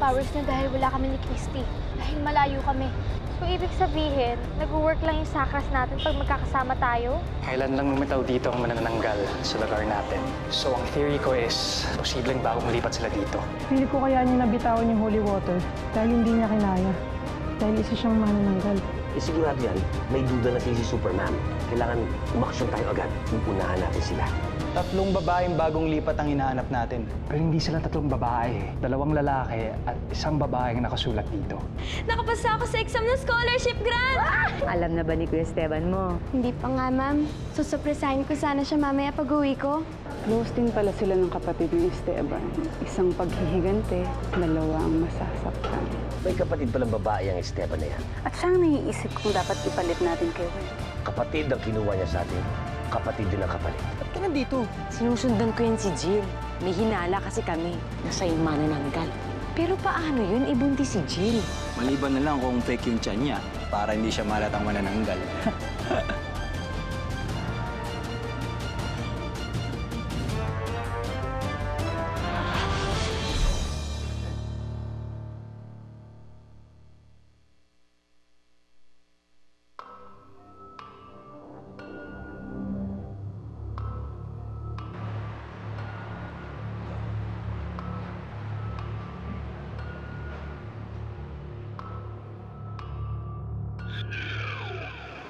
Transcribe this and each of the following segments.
powers niya dahil wala kami ni Christy. Dahil malayo kami. So, ibig sabihin, nag-work lang yung sakras natin pag magkakasama tayo? Kailan lang lumitaw dito ang manananggal sa lugar natin. So, ang theory ko is, posibleng bagong malipat sila dito. Pili ko kaya niya nabitawan yung holy water dahil hindi niya kinaya. Dahil isa siyang manananggal. Sigurado yan, may duda na si Superman. Kailangan umaksyon tayo agad. Upunahan natin sila. 3 babaeng bagong lipat ang hinahanap natin. Pero hindi sila 3 babae. 2 lalaki at 1 babaeng nakasulat dito. Nakapasa ako sa exam ng scholarship grant! Alam na ba ni Kuya Esteban mo? Hindi pa nga, ma'am. Susurpresahin ko sana siya mamaya pag-uwi ko. Close din pala sila ng kapatid ni Esteban. Isang paghihigante, 2 ang masasaktan. May kapatid palang babae ang Esteban na yan. At siyang naiisip kung dapat ipalit natin kay Will. Kapatid ang kinuha niya sa atin. Kapatid din ang kapalit. Ba't ka nandito? Sinusundan ko yan si Jill. May hinala kasi kami na sa'yo manananggal. Pero paano yun? Ibuntis si Jill. Maliban na lang kung fake yung tiyan niya para hindi siya malatang manananggal.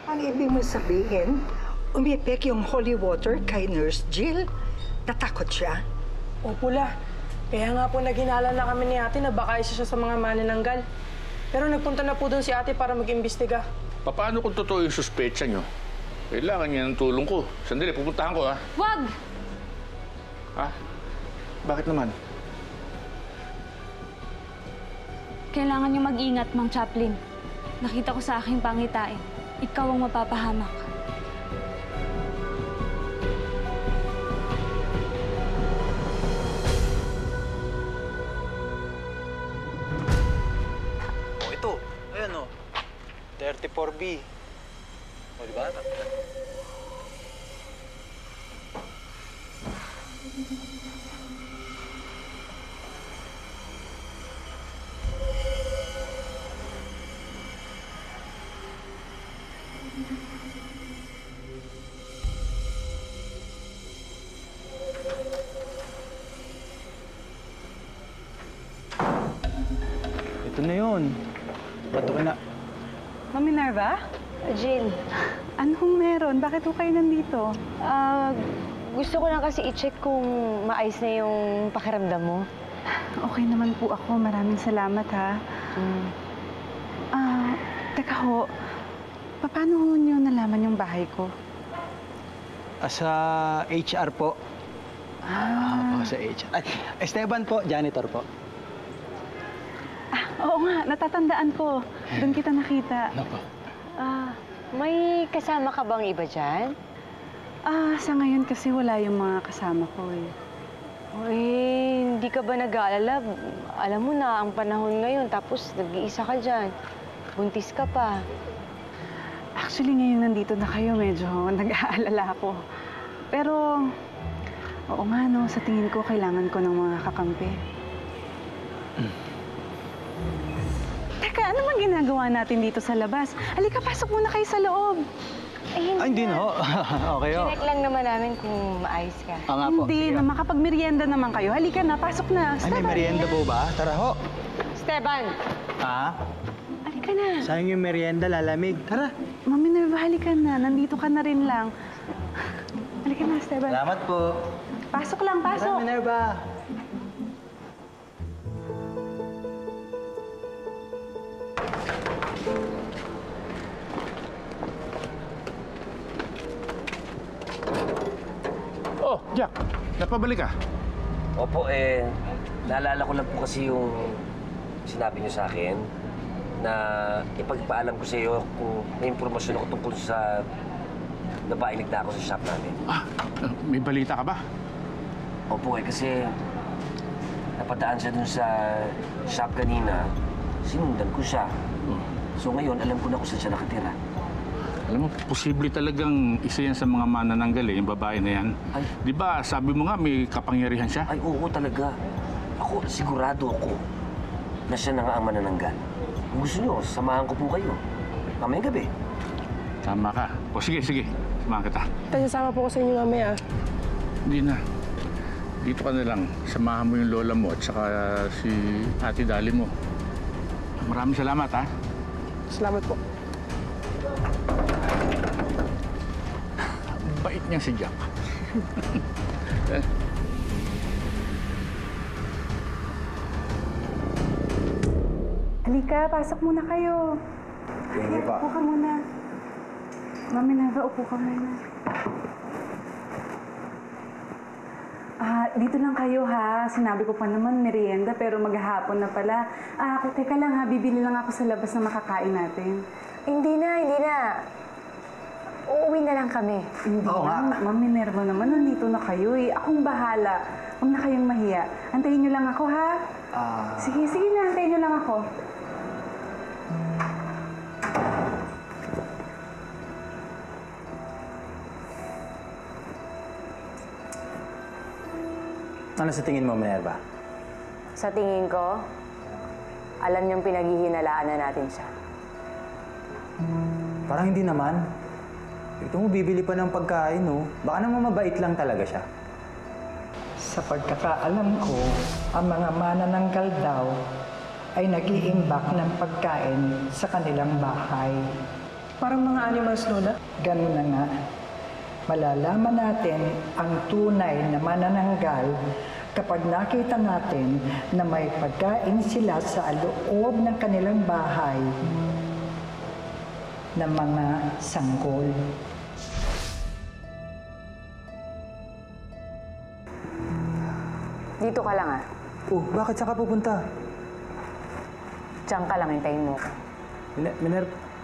Ang ibig mo sabihin, umipik yung holy water kay Nurse Jill? Natakot siya? Opo la. Kaya nga po naghinala na kami ni ate na baka isa siya sa mga manananggal. Pero nagpunta na po doon si ate para mag-imbestiga. Paano kung totoo yung suspecha nyo? Kailangan niya ng tulong ko. Sandali, pupuntahan ko, ha? Wag! Ha? Bakit naman? Kailangan niyo mag-ingat, Mang Chaplin. Nakita ko sa aking pangitain. Ikaw ang mapapahamak. O, ito. Ayan, o. 34B. O, di ba? Ito na yun. Bato ka na. Ma'am Minerva? Jill, Anong meron? Bakit ho kayo nandito? gusto ko lang kasi i-check kung maayos na yung pakiramdam mo. Okay naman po ako. Maraming salamat, ha? Teka ho. Paano ho niyo nalaman yung bahay ko? Sa HR po. Po, sa HR. Ay, Esteban po, janitor po. Oo nga, natatandaan ko. Doon kita nakita. Ano po? May kasama ka bang iba dyan? Sa ngayon kasi wala yung mga kasama ko, eh. Hindi ka ba nag-aalala? Alam mo na, ang panahon ngayon, tapos nag-iisa ka dyan. Buntis ka pa. Actually, ngayon nandito na kayo, medyo nag-aalala ako. Pero, oo nga, no, sa tingin ko, kailangan ko ng mga kakampi. Teka, ano bang ginagawa natin dito sa labas? Halika, pasok muna kayo sa loob. Hindi na ho. Okay ho. Chinek lang naman namin kung maayos ka. Nga po. Hindi, Sige. na makapag-merienda naman kayo. Halika na, pasok na. Ay, may merienda po ba? Tara ho. Esteban! Halika na. Sayang yung merienda, lalamig. Tara. Mami Nerva, halika na. Nandito ka na rin lang. Halika na, Esteban. Salamat po. Pasok lang, Tara, pasok. Minerva. Oh, Jack. Napabalik ka? Opo, naalala ko lang po kasi yung sinabi niyo sa akin na ipagpaalam ko sa iyo kung may impormasyon ako tungkol sa napailig na ako sa shop namin. May balita ka ba? Opo, kasi napadaan siya dun sa shop kanina. Sinundan ko siya. So ngayon, alam ko na kung saan siya nakatira. Alam mo, posible talagang isa yan sa mga manananggal yung babae na yan. Ay. Di ba, sabi mo nga may kapangyarihan siya? Ay, oo talaga. Ako, sigurado ako. na siya na nga ang manananggal. Kung gusto nyo, samahan ko po kayo. Mamayang gabi. Tama ka. O sige, sige. Samahan kita. Tay, sasama po ko sa inyo mamaya. Hindi na. Dito ka na lang. Samahan mo yung lola mo at saka si Ate Dali mo. Maraming salamat, ha? Salamat po. Bait niya si Jack. Halika, pasok muna kayo. Sige pa. Upo ka muna. Mami Neva, upo ka muna. Dito lang kayo ha. Sinabi ko pa naman merienda pero maghahapon na pala. Teka lang ha, bibili lang ako sa labas na makakain natin. Hindi na. Uuwi na lang kami. Hindi lang. Ma'am Minerva naman, nandito na kayo eh. Akong bahala. Huwag na kayong mahiya. Antayin niyo lang ako ha. Sige na. Antayin niyo lang ako. Ano sa tingin mo, Minerva? Sa tingin ko, alam niyong pinaghihinalaan na natin siya. Parang hindi naman. Ito mo, bibili pa ng pagkain, no? Baka naman mabait lang talaga siya. Sa pagkakaalam ko, ang mga manananggal daw ay nag-iimbak ng pagkain sa kanilang bahay. Parang mga animals, Lola. Ganun na nga. Malalaman natin ang tunay na manananggal kapag nakita natin na may pagkain sila sa loob ng kanilang bahay ng mga sanggol. Dito ka lang Oh, bakit saka pupunta? Diyan ka lang, hintayin mo. Minerva...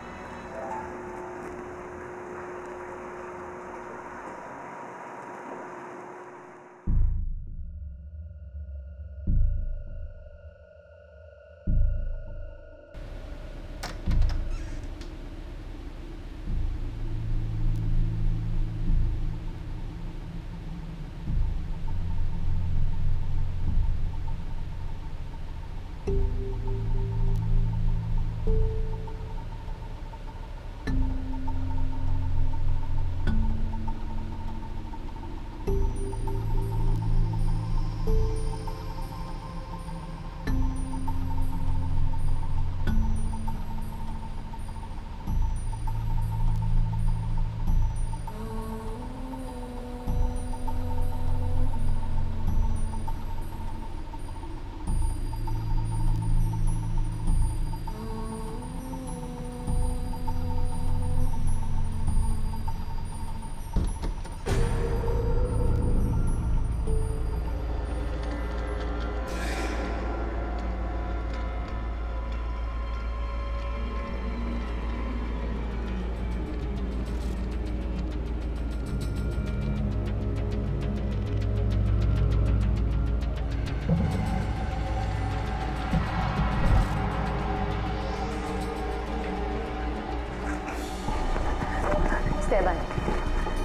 Esteban,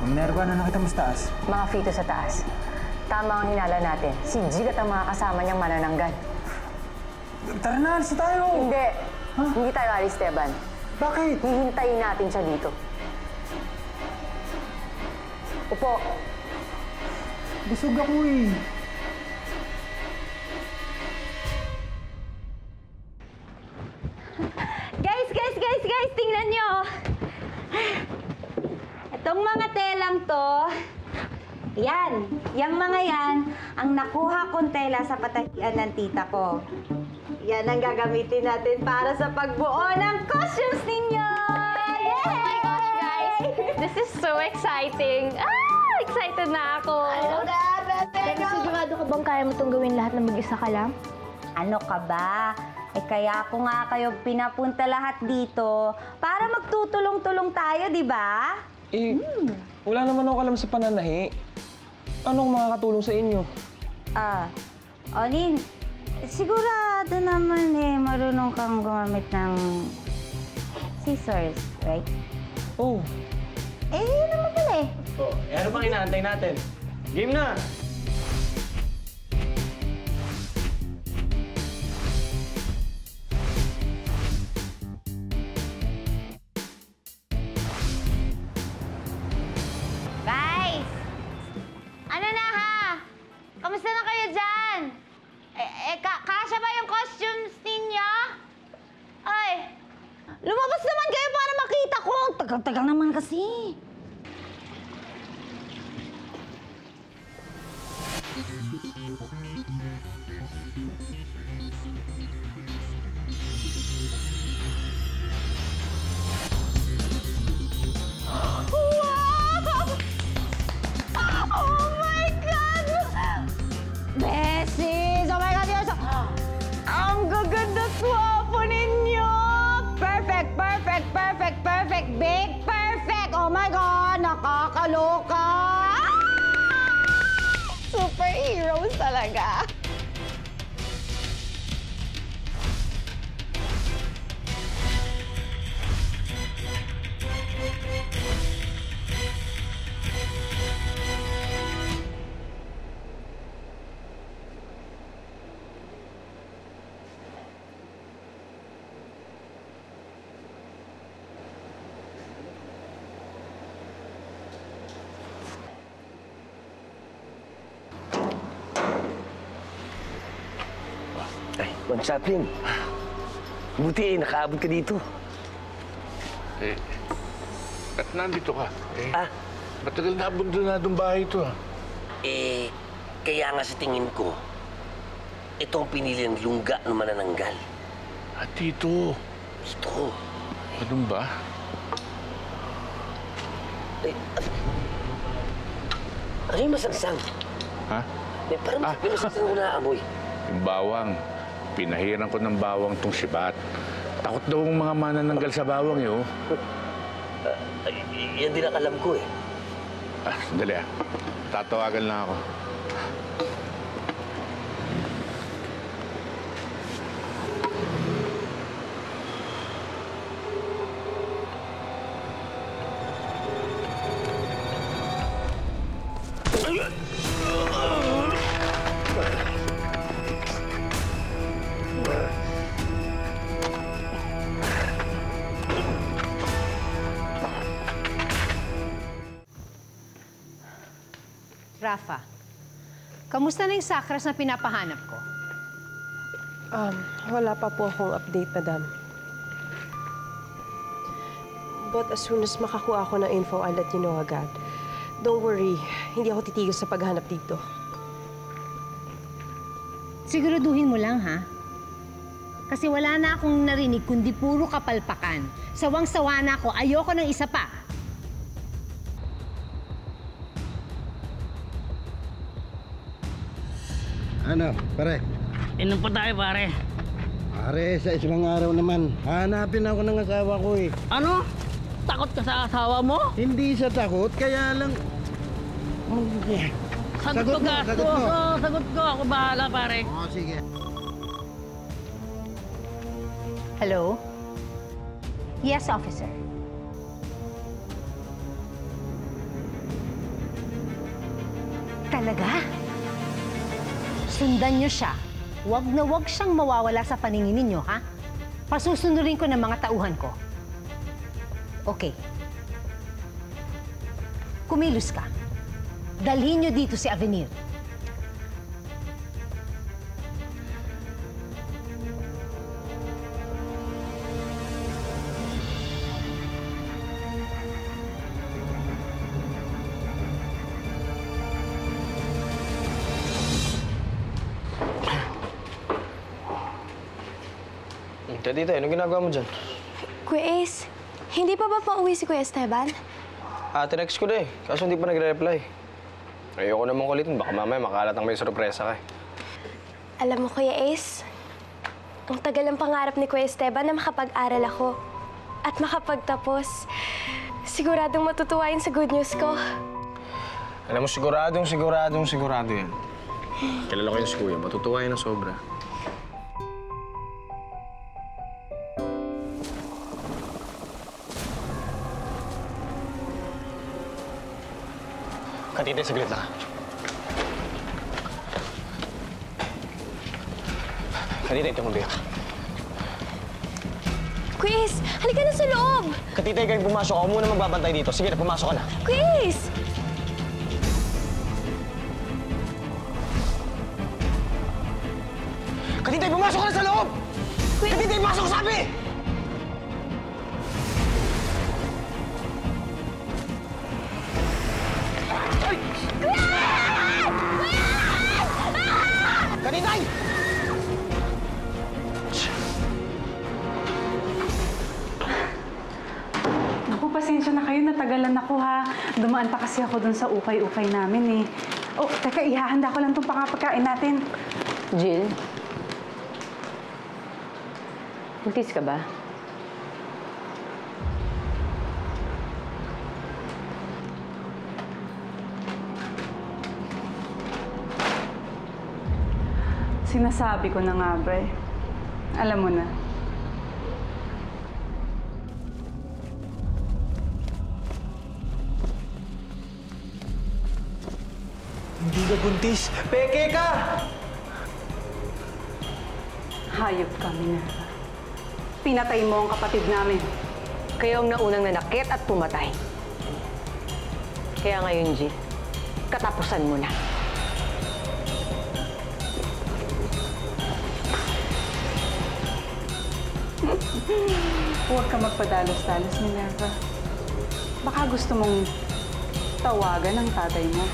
Minerva, na nakita mo sa taas? mga fito sa taas. Tama ang hinala natin. Si Jig at ang mga kasama niyang manananggal. Tara na, alis na tayo! Hindi. Hindi tayo alis, Esteban. Bakit? Hihintayin natin siya dito. Upo. Busog ako eh. Guys! Tingnan nyo! Itong mga telang to, yung mga yan, ang nakuha kong tela sa patahian ng tita ko. Yan ang gagamitin natin para sa pagbuo ng costumes ninyo! Yay! Oh my gosh, guys! This is so exciting! Excited na ako! Pero sigurado ka bang kaya mo itong gawin lahat na mag-isa ka lang? Ano ka ba? Kaya ako nga kayo pinapunta lahat dito para magtutulong-tulong tayo, di ba? Wala naman ako alam sa pananahi. Anong makakatulong sa inyo? Olin, sigurado naman marunong kang gumamit ng scissors, right? Oh. Yun naman pala Ano pang inaantay natin? Game na! Lumabas naman kayo para makita ko. Tagal-tagal naman kasi. Beses! Oh my God, you're so... Ang gaganda-swapo ninyo! Perfect, perfect, perfect, perfect, big perfect! Oh my God, nakakaloka! Superheroes talaga! Ay, Ma'am Chaplin. Buti nakaabot ka dito. Eh, at nandito ka? Eh, Ah, matagal na abandonadong bahay ito, ah. Kaya nga sa tingin ko, ito ang pinili ng lungga ng manananggal. At dito. Ito. Ganun ba? Ano yung masangsang? Ha? Parang may masangsang ko naamoy. Yung bawang. Pinahiran ko ng bawang tong sibat. Takot daw ang mga manananggal sa bawang, eh, oh. Yan din ang alam ko, eh. Sandali, ah. Tatawagan lang ako. Rafa, kamusta na yung sakras na pinapahanap ko? Wala pa po akong update, madam. But as soon as makakuha ako ng info, I'll let you know agad. Don't worry, hindi ako titigil sa paghanap dito. Siguraduhin mo lang, ha? Kasi wala na akong narinig kundi puro kapalpakan. Sawang-sawa na ako, ayoko ng isa pa. Ano, pare? Inom pa tayo, pare. Pare, sa isang araw naman, hanapin ako ng asawa ko eh. Ano? Takot ka sa asawa mo? Hindi sa takot, kaya lang... Sagot ko, gasto. sagot mo. Sagot ko. Ako bahala, pare. Oo, sige. Hello? Yes, officer. Talaga? Sundan niyo siya. Huwag na huwag siyang mawawala sa paningin ninyo, ha? Pasusunurin ko ng mga tauhan ko. Okay. Kumilos ka. Dalhin niyo dito si Avenir. Tita, anong ginagawa mo dyan? Kuya Ace, hindi pa ba pauwi si Kuya Esteban? Tinext ko na eh, kaso hindi pa nagre-reply. Ayoko naman kulitin, baka mamaya makalat ang may sorpresa ka eh. Alam mo, Kuya Ace, ang tagal ang pangarap ni Kuya Esteban na makapag-aral ako at makapagtapos. Siguradong matutuwa yun sa good news ko. Alam mo, sigurado yan. Kilala ko yun si Kuya, matutuwa yun ng sobra. Katite, saglit na. Katite, tumubi ka. Kuya Ace, halika na sa loob! Katite, kayo pumasok. Ako muna magbabantay dito. Sige na, pumasok ka na. Kuya Ace! Katite, pumasok ka na sa loob! Katite, pumasok, sabi! pasensya na kayo. Natagalan ako, ha. Dumaan pa kasi ako dun sa ukay-ukay namin, eh. Oh, teka, ihahanda ko lang itong pangapagkain natin. Jill? Buntis ka ba? Sinasabi ko na nga, Bre. Alam mo na. Hindi ka buntis. Peke ka! Hayop ka, Minerva. Pinatay mo ang kapatid namin. Kayo ang naunang nanakit at pumatay. Kaya ngayon, Jill, katapusan mo na. Huwag ka magpadalos-dalos, Minerva. Baka gusto mong tawagan ang tatay mo.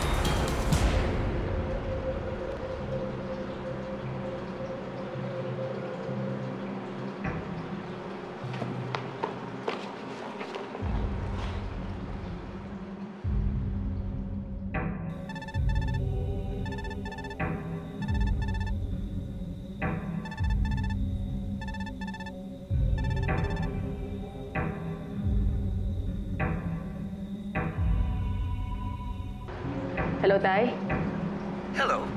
Hello, Tay? Hello.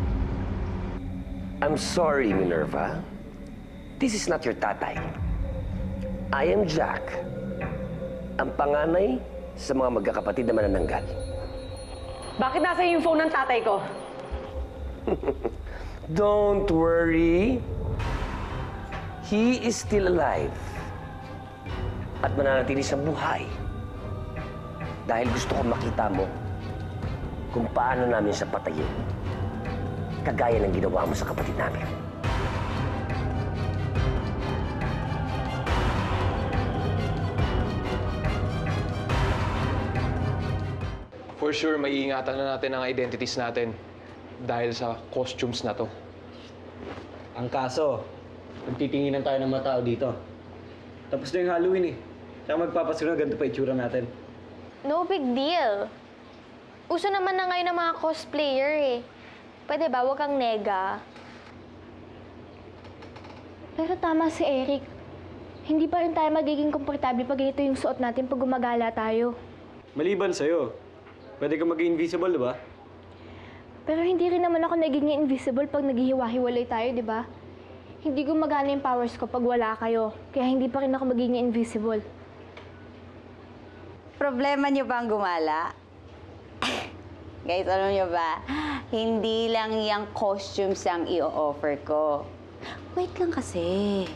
I'm sorry, Minerva. This is not your tatay. I am Jack, ang panganay sa mga magkakapatid na manananggal. Bakit nasa yung phone ng tatay ko? Don't worry. He is still alive. At mananatili sa buhay. Dahil gusto ko makita mo kung paano namin siya patayin. Kagaya ng ginawa mo sa kapatid namin. For sure, maiingatan na natin ang identities natin dahil sa costumes na to. Ang kaso, nagtitinginan tayo ng mga tao dito. Tapos na yung Halloween eh. Kaya magpapasiguro ganito pa itsura natin. No big deal. Uso naman na ngayon ng mga cosplayer eh. Pwede ba, huwag kang nega. Pero tama si Eric. Hindi pa rin tayo magiging komportable pag ganito yung suot natin pag gumagala tayo. Maliban sa'yo, pwede ka maging invisible, di ba? Pero hindi rin naman ako naging invisible pag naghihiwa-hiwalay tayo, di ba? Hindi gumagana yung powers ko pag wala kayo. Kaya hindi pa rin ako magiging invisible. Problema niyo ba ang gumala? Guys, alam niyo ba? Hindi lang yung costumes ang i-offer ko. Wait lang kasi.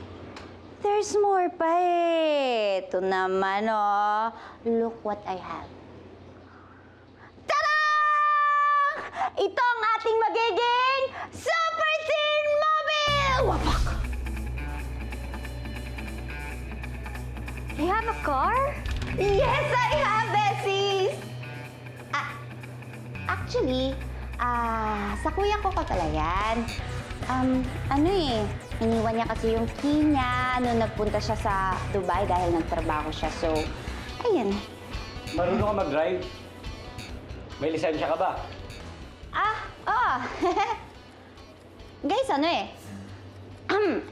There's more pa eh. Ito naman, oh. Look what I have. Tada! Ito ang ating magiging Super Teen Mobile! Wapak! You have a car? Yes, I have, Bessies! Actually, sa kuya ko pala yan. Iniwan niya kasi yung key niya nung nagpunta siya sa Dubai dahil nagtrabaho siya. So, ayun. Marunong ka mag-drive? May lisensya ka ba? Oo. Guys,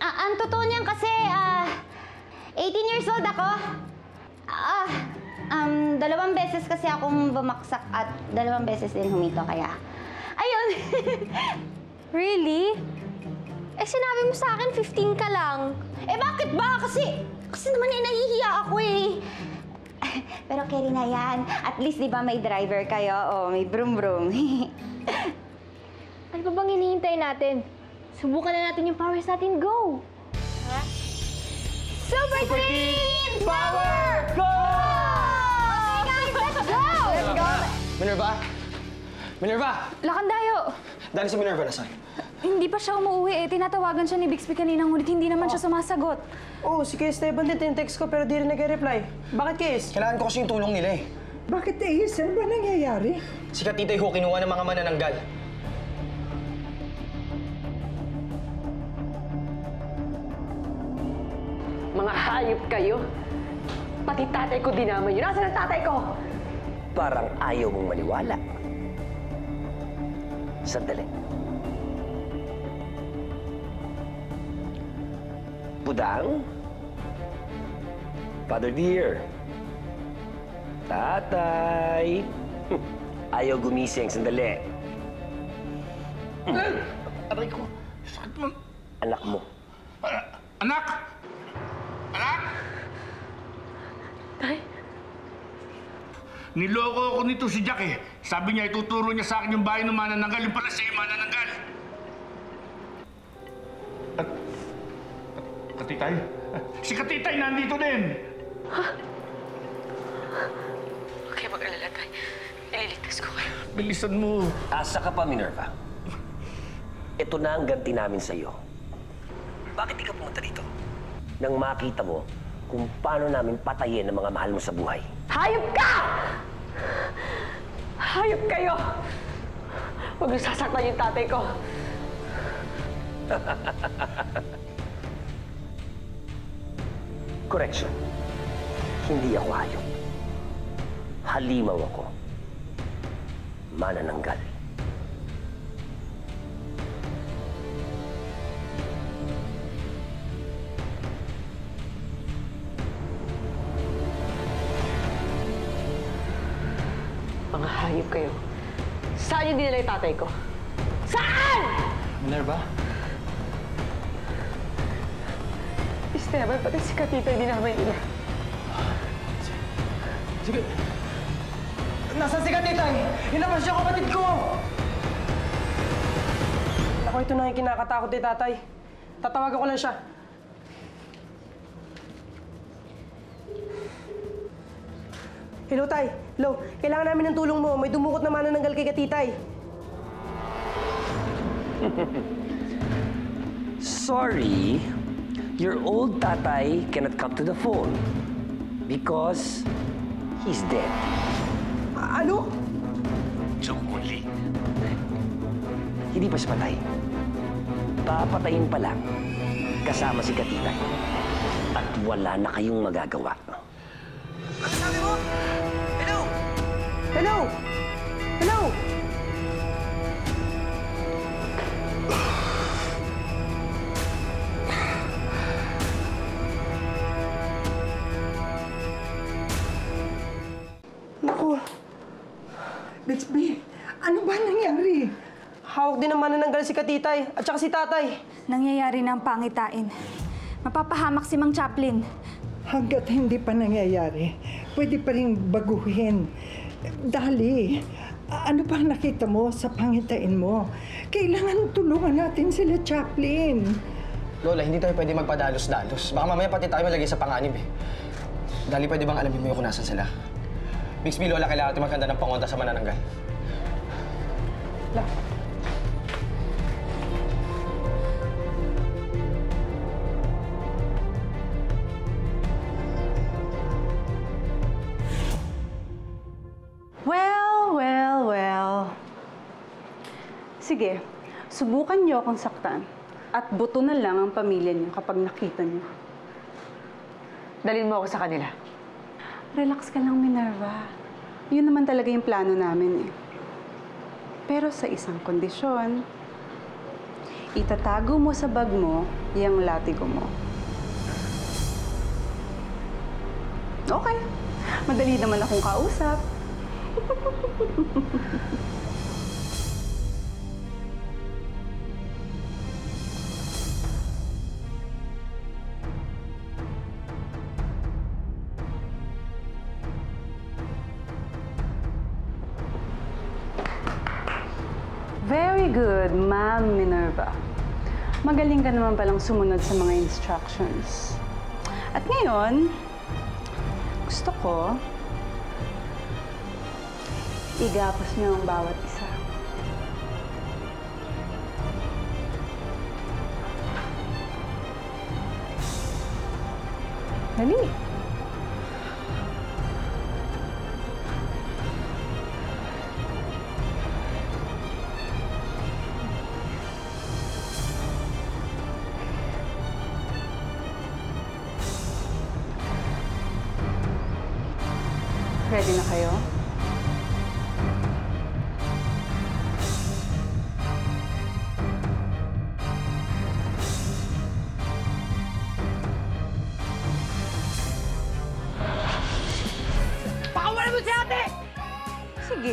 ang totoo niyan kasi, 18 years old ako. 2 beses kasi akong bumaksak at 2 beses din humito, kaya... Ayun! Really? Eh, sinabi mo sa akin 15 ka lang. Eh, bakit ba? Kasi naman nahihiya ako eh. Pero carry na yan. At least, di ba, may driver kayo? O, may brum-brum. Ano pa bang hinihintay natin? Subukan na natin yung powers natin. Go! Ha? Super Teen Power! Go! Okay, guys, let's go! Let's go! Minerva! Minerva! Lakandayo! Dali si Minerva nasaan? Hindi pa siya umuwi eh. Tinatawagan siya ni Bixby kanina, ngunit hindi naman siya sumasagot. Oo, si Kay Esteban din text ko pero di rin nag-reply. Bakit, Kay? Kailangan ko kasi yung tulong nila eh. Bakit, Ace? Ano ba nangyayari? Si Katitoy Ho kinuha ng mga manananggal. Mga hayop kayo. Pati tatay ko dinama niyo. Nasaan ang tatay ko? Parang ayaw mong maniwala. Sandali. Budang? Father dear? Tatay? Ayaw gumising. Sandali. Aray ko. Sakit mo. Anak mo. Anak! Anak! Tay? Niloko ako nito si Jack eh. Sabi niya ituturo niya sa akin yung bahay ng manananggal. Yung pala siya yung manananggal. At Katitay? Si Katitay nandito din. Ha? Huwag kayo mag-alala, Tay. Ililigtas ko kayo. Bilisan mo. Asa ka pa, Minerva. Ito na ang ganti namin sa'yo. Bakit di ka pumunta dito? Nang makita mo kung paano namin patayin ang mga mahal mo sa buhay. Hayop ka! Hayop kayo! Huwag niyo sasaktan yung tatay ko. Correction. Hindi ako hayop. Halimaw ako. Manananggal. Mga hayop kayo. Saan yung dinala yung tatay ko? Saan? Minerva? Esteban, pati si Katita yung dinamay nila. Sige. Nasaan si Katitay? Hinabas siya kapatid ko! Ako, ito na yung kinakatakot ni tatay. Tatawagan ko lang siya. Hello, Tay. Hello. Kailangan namin ng tulong mo. May dumukot na manananggal kay Katitay. Sorry, your old tatay cannot come to the phone because he's dead. Ano? Joke only. Hindi pa siya patay. Papatayin pa lang kasama si Katitay. At wala na kayong magagawa. Ano sabi mo? Hello? Hello? Hello? Naku. Bixby, ano ba nangyari? Hawak din ang manananggal si Katitay at saka si tatay. Nangyayari na ang pangitain. Mapapahamak si Mang Chaplin. Hanggat hindi pa nangyayari, pwede pa rin baguhin. Dali, ano bang nakita mo sa pangitain mo? Kailangan tulungan natin sila, Chaplin. Lola, hindi tayo pwede magpadalos-dalos. Baka mamaya pati tayo malagay sa panganib eh. Dali, pwede bang alamin mo yung kung nasan sila? Bixby, Lola, kailangan natin magkanda ng pangonta sa manananggal. Well. Sige, subukan niyo akong saktan. At buto na lang ang pamilya niyo kapag nakita niyo. Dalhin mo ako sa kanila. Relax ka lang, Minerva. Yun naman talaga yung plano namin eh. Pero sa isang kondisyon, itatago mo sa bag mo yung latigo mo. Okay. Madali naman akong kausap. Very good, Ma'am Minerva. Magaling ka naman palang sumunod sa mga instructions. At ngayon, gusto ko igapos niyo ang bawat isa. Dali. Ready na kayo? Pakawalan mo si ate! Sige,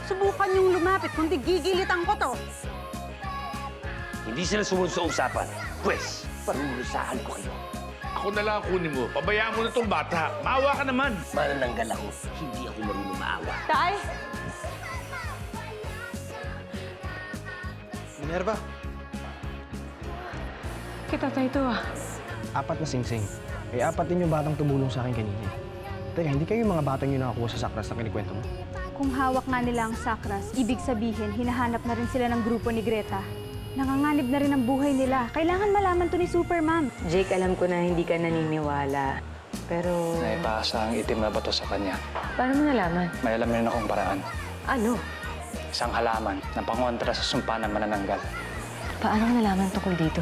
subukan niyong lumapit, kundi gigilitan ko to. Hindi sila sumunod sa usapan. Pwes, parulusahan ko kayo. Ako na lang ang kunin mo. Pabayaan mo na itong bata. Maawa ka naman. Manananggal ako. Hindi ako marunong maawa. Tay! Minerva, Kita tayo ito ah. 4 na singsing. May 4 din yung batang tumulong sa akin kanina. Teka, hindi kayo yung mga batang yung nakakuha sa sakras na kinikwento mo? Kung hawak nga nila ang sakras, ibig sabihin, hinahanap na rin sila ng grupo ni Greta. Nanganganib na rin ang buhay nila. Kailangan malaman to ni Supermom. Jake, alam ko na hindi ka naniniwala. Pero... Naipasa ang itim na bato sa kanya. Paano mo nalaman? May alam rin akong paraan. Ano? Isang halaman na pangontra sa sumpa ng manananggal. Paano mo nalaman tungkol dito?